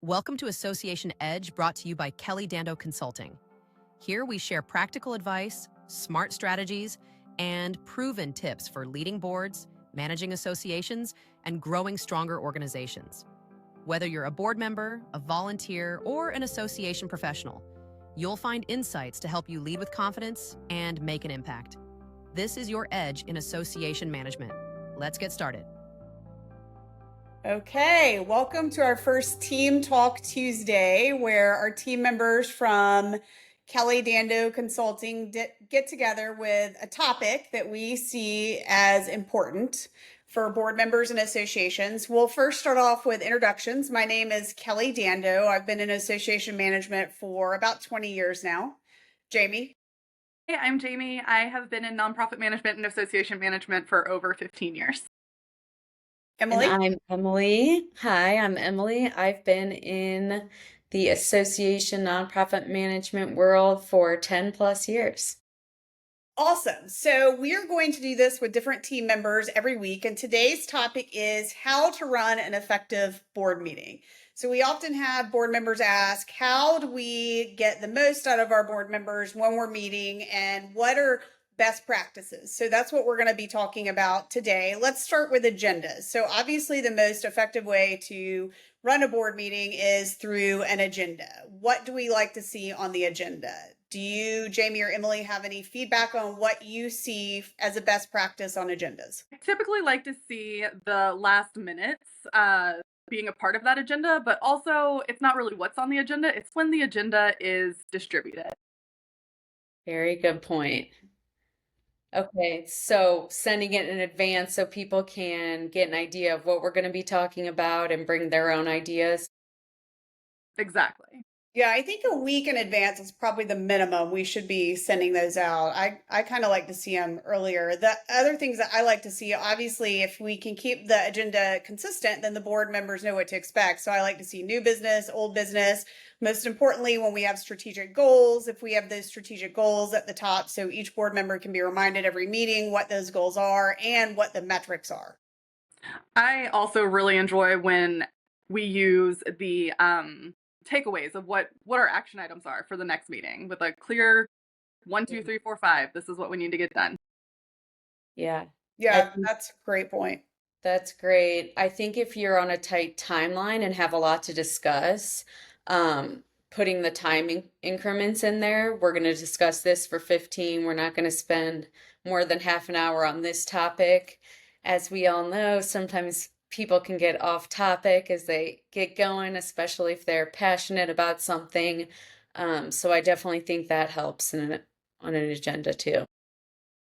Welcome to Association Edge, brought to you by Kelly Dando Consulting. Here we share practical advice, smart strategies, and proven tips for leading boards, managing associations, and growing stronger organizations. Whether you're a board member, a volunteer, or an association professional, you'll find insights to help you lead with confidence and make an impact. This is your edge in association management. Let's get started. Okay, welcome to our first Team Talk Tuesday, where our team members from Kelly Dando Consulting get together with a topic that we see as important for board members and associations. We'll first start off with introductions. My name is Kelly Dando. I've been in association management for about 20 years now. Jamie? Hey, I'm Jamie. I have been in nonprofit management and association management for over 15 years. Emily? And I'm Emily. Hi, I'm Emily. I've been in the association nonprofit management world for 10 plus years. Awesome. So we are going to do this with different team members every week. And today's topic is how to run an effective board meeting. So we often have board members ask, how do we get the most out of our board members when we're meeting, and what are best practices? So that's what we're going to be talking about today. Let's start with agendas. So obviously the most effective way to run a board meeting is through an agenda. What do we like to see on the agenda? Do you, Jamie or Emily, have any feedback on what you see as a best practice on agendas? I typically like to see the last minutes being a part of that agenda, but also it's not really what's on the agenda, it's when the agenda is distributed. Very good point. Okay, so sending it in advance so people can get an idea of what we're going to be talking about and bring their own ideas. Exactly. Yeah, I think a week in advance is probably the minimum we should be sending those out. I kind of like to see them earlier. The other things that I like to see, obviously, if we can keep the agenda consistent, then the board members know what to expect. So I like to see new business, old business. Most importantly, when we have strategic goals, if we have those strategic goals at the top, so each board member can be reminded every meeting what those goals are and what the metrics are. I also really enjoy when we use the takeaways of what our action items are for the next meeting with a clear 1, 2, 3, 4, 5. This is what we need to get done. Yeah. Yeah, that's a great point. That's great. I think if you're on a tight timeline and have a lot to discuss, putting the timing increments in there, we're going to discuss this for 15. We're not going to spend more than half an hour on this topic. As we all know, sometimes people can get off topic as they get going, especially if they're passionate about something. So I definitely think that helps on an agenda too.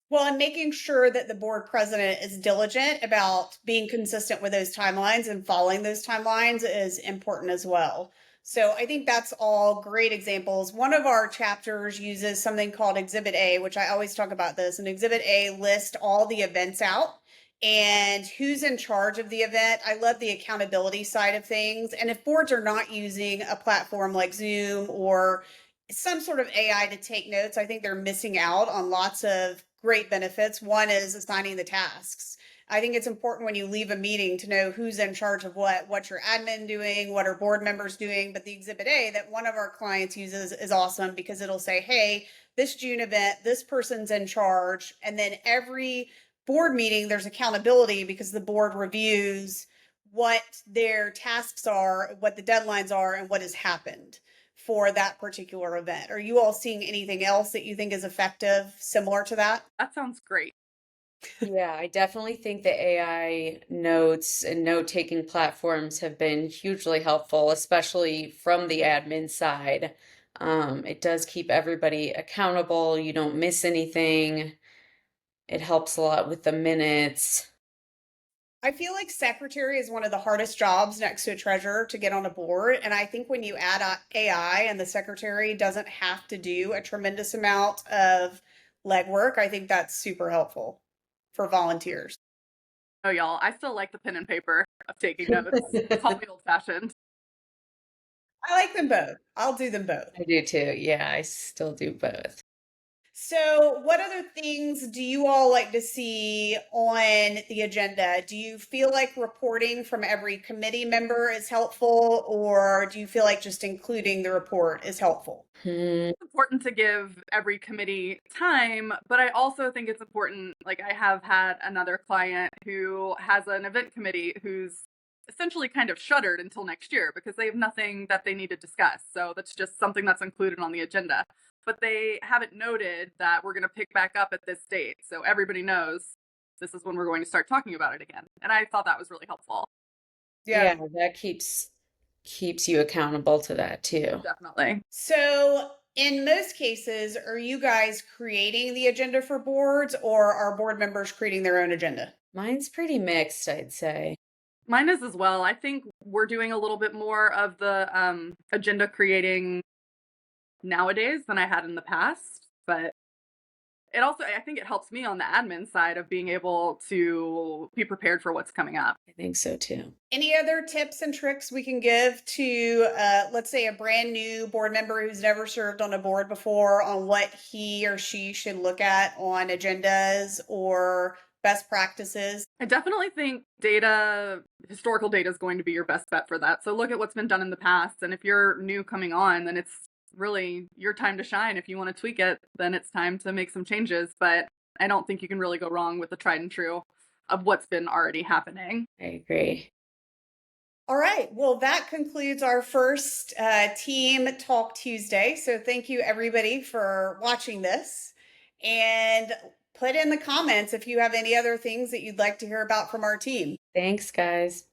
Well, and making sure that the board president is diligent about being consistent with those timelines and following those timelines is important as well. So I think that's all great examples. One of our chapters uses something called Exhibit A, which I always talk about this. And Exhibit A lists all the events out and who's in charge of the event. I love the accountability side of things. And if boards are not using a platform like Zoom or some sort of AI to take notes, I think they're missing out on lots of great benefits. One is assigning the tasks. I think it's important when you leave a meeting to know who's in charge of what's your admin doing, what are board members doing. But the Exhibit A that one of our clients uses is awesome because it'll say, hey, this June event, this person's in charge. And then every board meeting, there's accountability because the board reviews what their tasks are, what the deadlines are, and what has happened for that particular event. Are you all seeing anything else that you think is effective, similar to that? That sounds great. Yeah, I definitely think the AI notes and note-taking platforms have been hugely helpful, especially from the admin side. It does keep everybody accountable. You don't miss anything. It helps a lot with the minutes. I feel like secretary is one of the hardest jobs next to a treasurer to get on a board. And I think when you add AI and the secretary doesn't have to do a tremendous amount of legwork, I think that's super helpful for volunteers. Oh, y'all, I still like the pen and paper of taking notes. Call me old fashioned. I like them both. I'll do them both. I do too. Yeah, I still do both. So, what other things do you all like to see on the agenda? Do you feel like reporting from every committee member is helpful, or do you feel like just including the report is helpful? It's important to give every committee time, but I also think it's important. Like, I have had another client who has an event committee who's essentially kind of shuttered until next year because they have nothing that they need to discuss. So that's just something that's included on the agenda. But they haven't noted that we're going to pick back up at this date. So everybody knows this is when we're going to start talking about it again. And I thought that was really helpful. Yeah, that keeps you accountable to that too. Definitely. So, in most cases, are you guys creating the agenda for boards, or are board members creating their own agenda? Mine's pretty mixed, I'd say. Mine is as well. I think we're doing a little bit more of the agenda creating nowadays than I had in the past, but it also, I think it helps me on the admin side of being able to be prepared for what's coming up. I think so too. Any other tips and tricks we can give to, let's say, a brand new board member who's never served on a board before on what he or she should look at on agendas or best practices? I definitely think historical data is going to be your best bet for that. So look at what's been done in the past. And if you're new coming on, then it's really your time to shine. If you want to tweak it, then it's time to make some changes. But I don't think you can really go wrong with the tried and true of what's been already happening. I agree. All right. Well, that concludes our first Team Talk Tuesday. So thank you, everybody, for watching this. And put in the comments if you have any other things that you'd like to hear about from our team. Thanks, guys.